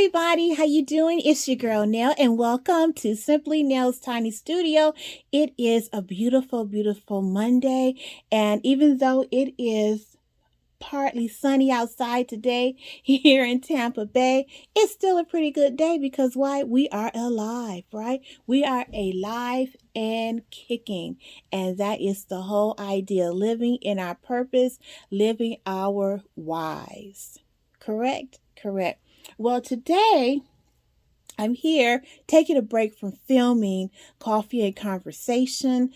everybody, how you doing? It's your girl Nell and welcome to Simply Nell's Tiny Studio. It is a beautiful, beautiful Monday, and even though it is partly sunny outside today here in Tampa Bay, it's still a pretty good day because why? We are alive, right? We are alive and kicking, and that is the whole idea, living in our purpose, living our whys. Correct? Correct. Well, today I'm here taking a break from filming Coffee and Conversation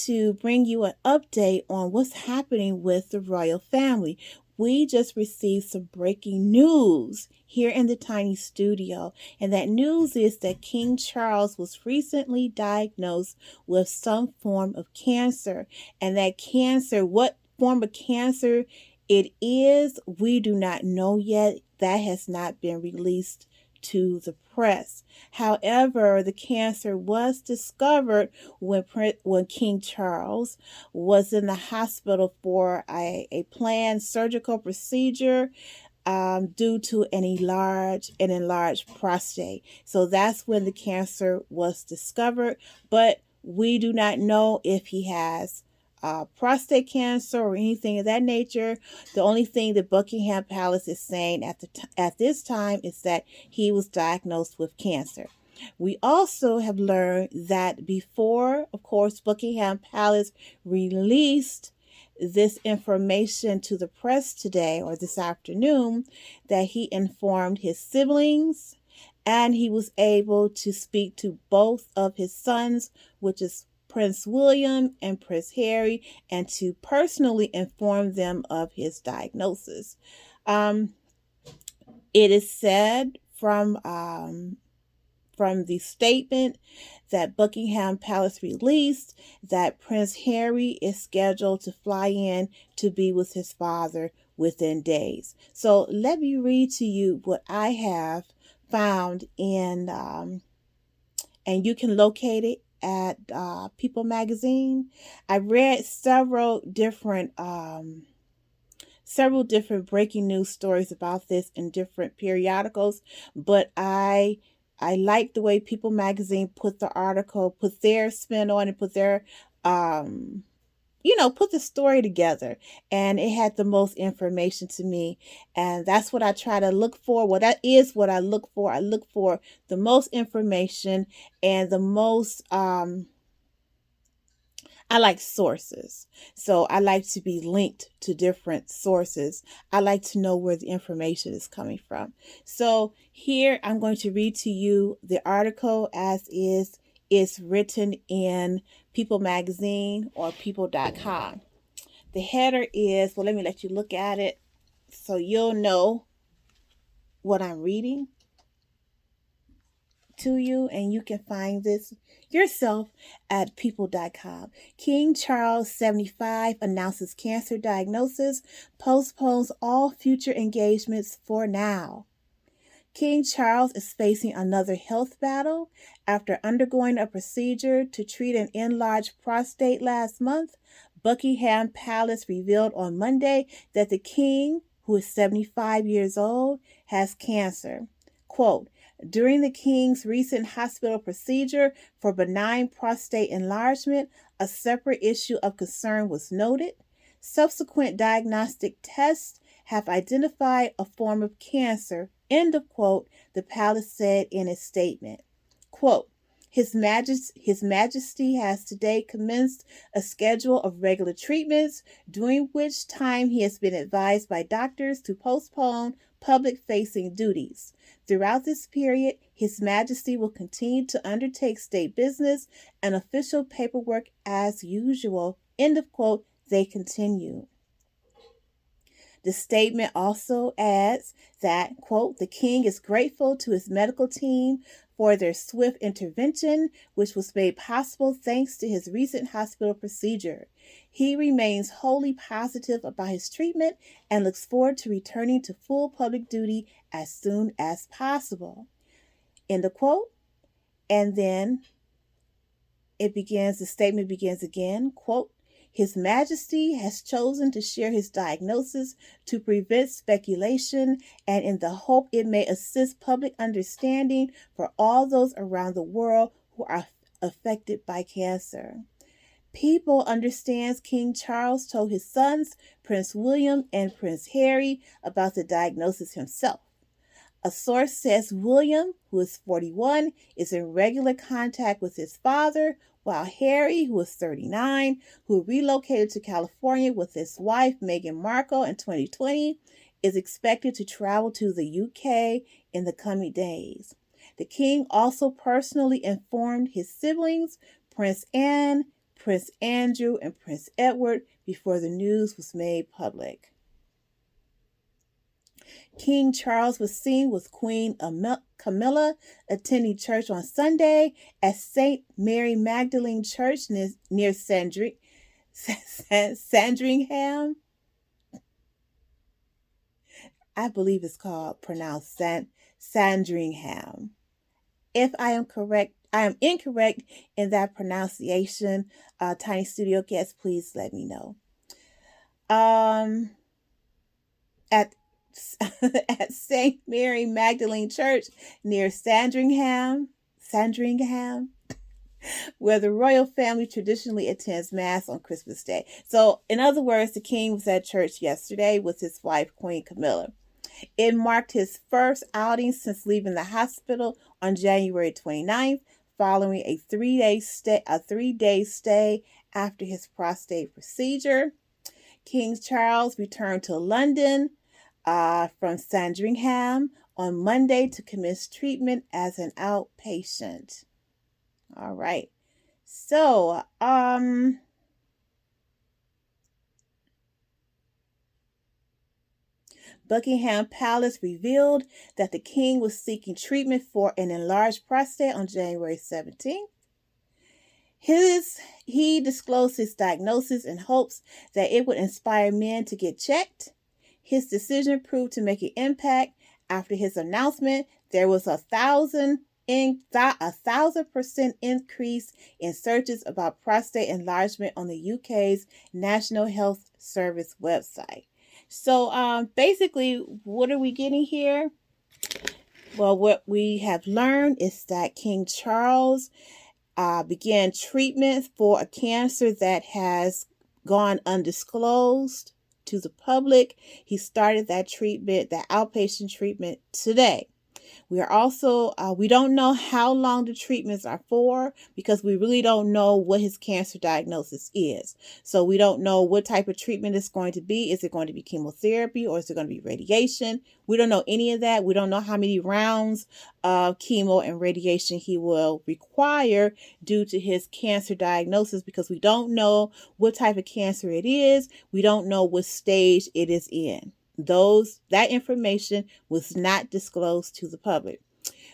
to bring you an update on what's happening with the royal family. We just received some breaking news here in the tiny studio, and that news is that King Charles was recently diagnosed with some form of cancer, and that cancer, what form of cancer it is, we do not know yet. That has not been released to the press. However, the cancer was discovered when King Charles was in the hospital for a planned surgical procedure due to an enlarged prostate. So that's when the cancer was discovered, but we do not know if he has prostate cancer or anything of that nature. The only thing that Buckingham Palace is saying at this time is that he was diagnosed with cancer. We also have learned that before, of course, Buckingham Palace released this information to the press today or this afternoon, that he informed his siblings and he was able to speak to both of his sons, which is Prince William and Prince Harry, and to personally inform them of his diagnosis. It is said from the statement that Buckingham Palace released that Prince Harry is scheduled to fly in to be with his father within days. So let me read to you what I have found in, and you can locate it at People Magazine. I read several different breaking news stories about this in different periodicals, but I like the way People Magazine put the article, put their spin on it, put their put the story together, and it had the most information to me, and that's what I try to look for. Well, that is what I look for. I look for the most information and the most I like sources. So I like to be linked to different sources. I like to know where the information is coming from. So here I'm going to read to you the article as is. It's written in People Magazine or people.com. The header is, well, let me let you look at it so you'll know what I'm reading to you, and you can find this yourself at people.com. King Charles 75 announces cancer diagnosis, postpones all future engagements for now. King Charles is facing another health battle after undergoing a procedure to treat an enlarged prostate last month. Buckingham Palace revealed on Monday that the king, who is 75 years old, has cancer. Quote, during the king's recent hospital procedure for benign prostate enlargement, a separate issue of concern was noted. Subsequent diagnostic tests have identified a form of cancer, end of quote, the palace said in its statement. Quote, His Majesty has today commenced a schedule of regular treatments, during which time he has been advised by doctors to postpone public-facing duties. Throughout this period, His Majesty will continue to undertake state business and official paperwork as usual, end of quote, they continue. The statement also adds that, quote, the king is grateful to his medical team for their swift intervention, which was made possible thanks to his recent hospital procedure. He remains wholly positive about his treatment and looks forward to returning to full public duty as soon as possible. End of quote. And then the statement begins again, quote, His Majesty has chosen to share his diagnosis to prevent speculation and in the hope it may assist public understanding for all those around the world who are affected by cancer. People understands King Charles told his sons, Prince William and Prince Harry, about the diagnosis himself. A source says William, who is 41, is in regular contact with his father, while Harry, who is 39, who relocated to California with his wife Meghan Markle in 2020, is expected to travel to the UK in the coming days. The king also personally informed his siblings, Prince Anne, Prince Andrew, and Prince Edward, before the news was made public. King Charles was seen with Queen Camilla attending church on Sunday at St. Mary Magdalene Church near Sandringham. I believe it's pronounced Sandringham. If I am incorrect in that pronunciation. Tiny Studio guests, please let me know. At at St. Mary Magdalene Church near Sandringham, where the royal family traditionally attends Mass on Christmas Day. So, in other words, the king was at church yesterday with his wife, Queen Camilla. It marked his first outing since leaving the hospital on January 29th, following a 3-day stay after his prostate procedure. King Charles returned to London from Sandringham on Monday to commence treatment as an outpatient. All right. So, Buckingham Palace revealed that the king was seeking treatment for an enlarged prostate on January 17th. He disclosed his diagnosis in hopes that it would inspire men to get checked. His decision proved to make an impact. After his announcement, there was a 1,000% increase in searches about prostate enlargement on the UK's National Health Service website. So basically, what are we getting here? Well, what we have learned is that King Charles began treatment for a cancer that has gone undisclosed to the public. He started that treatment, that outpatient treatment, today. We are also, we don't know how long the treatments are for because we really don't know what his cancer diagnosis is. So we don't know what type of treatment it's going to be. Is it going to be chemotherapy or is it going to be radiation? We don't know any of that. We don't know how many rounds of chemo and radiation he will require due to his cancer diagnosis because we don't know what type of cancer it is. We don't know what stage it is in. That information was not disclosed to the public.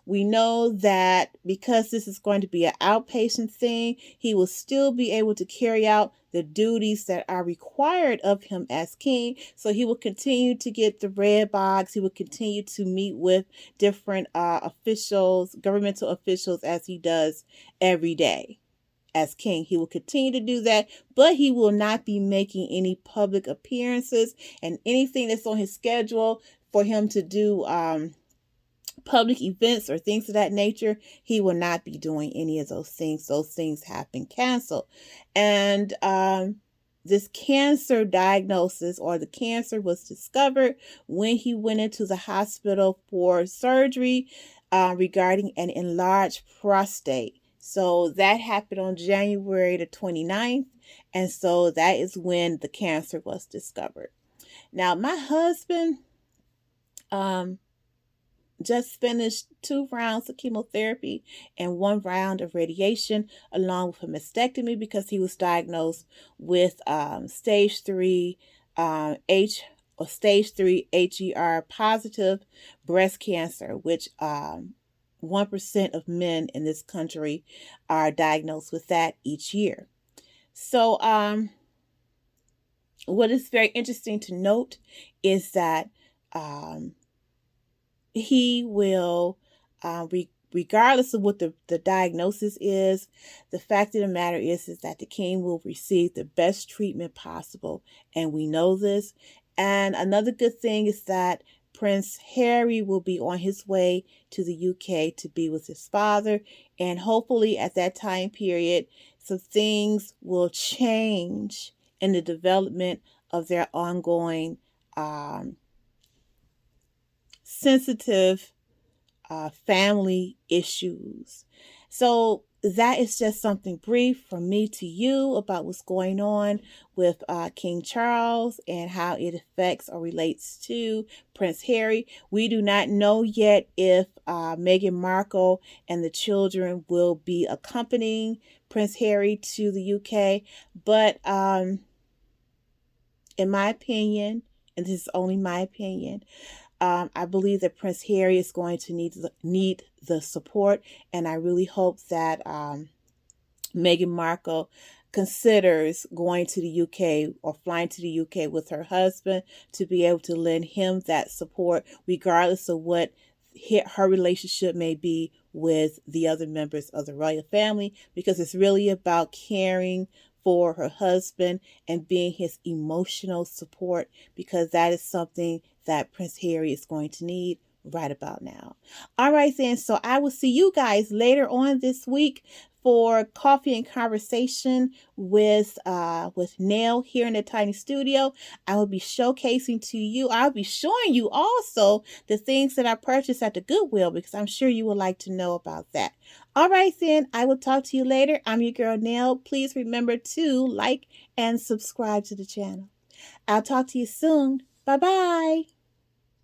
We know that because this is going to be an outpatient thing, he will still be able to carry out the duties that are required of him as king. So he will continue to get the red box. He will continue to meet with different governmental officials, as he does every day. As king, he will continue to do that, but he will not be making any public appearances, and anything that's on his schedule for him to do public events or things of that nature, he will not be doing any of those things. Those things have been canceled. And this cancer diagnosis, or the cancer, was discovered when he went into the hospital for surgery regarding an enlarged prostate. So that happened on January the 29th. And so that is when the cancer was discovered. Now, my husband just finished 2 rounds of chemotherapy and 1 round of radiation, along with a mastectomy, because he was diagnosed with stage 3 stage 3 HER positive breast cancer, which 1% of men in this country are diagnosed with that each year. So what is very interesting to note is that he will regardless of what the diagnosis is, the fact of the matter is that the king will receive the best treatment possible. And we know this. And another good thing is that Prince Harry will be on his way to the UK to be with his father. And hopefully at that time period, some things will change in the development of their ongoing sensitive family issues. So that is just something brief from me to you about what's going on with King Charles and how it affects or relates to Prince Harry. We do not know yet if Meghan Markle and the children will be accompanying Prince Harry to the UK, but in my opinion, and this is only my opinion, I believe that Prince Harry is going to need the support, and I really hope that Meghan Markle considers going to the UK or flying to the UK with her husband to be able to lend him that support, regardless of what her relationship may be with the other members of the royal family, because it's really about caring for her husband and being his emotional support, because that is something that Prince Harry is going to need right about now. All right, then. So I will see you guys later on this week for coffee and conversation with Nell here in the tiny studio. I will be showcasing to you. I'll be showing you also the things that I purchased at the Goodwill, because I'm sure you would like to know about that. All right, then. I will talk to you later. I'm your girl Nell. Please remember to like and subscribe to the channel. I'll talk to you soon. Bye-bye.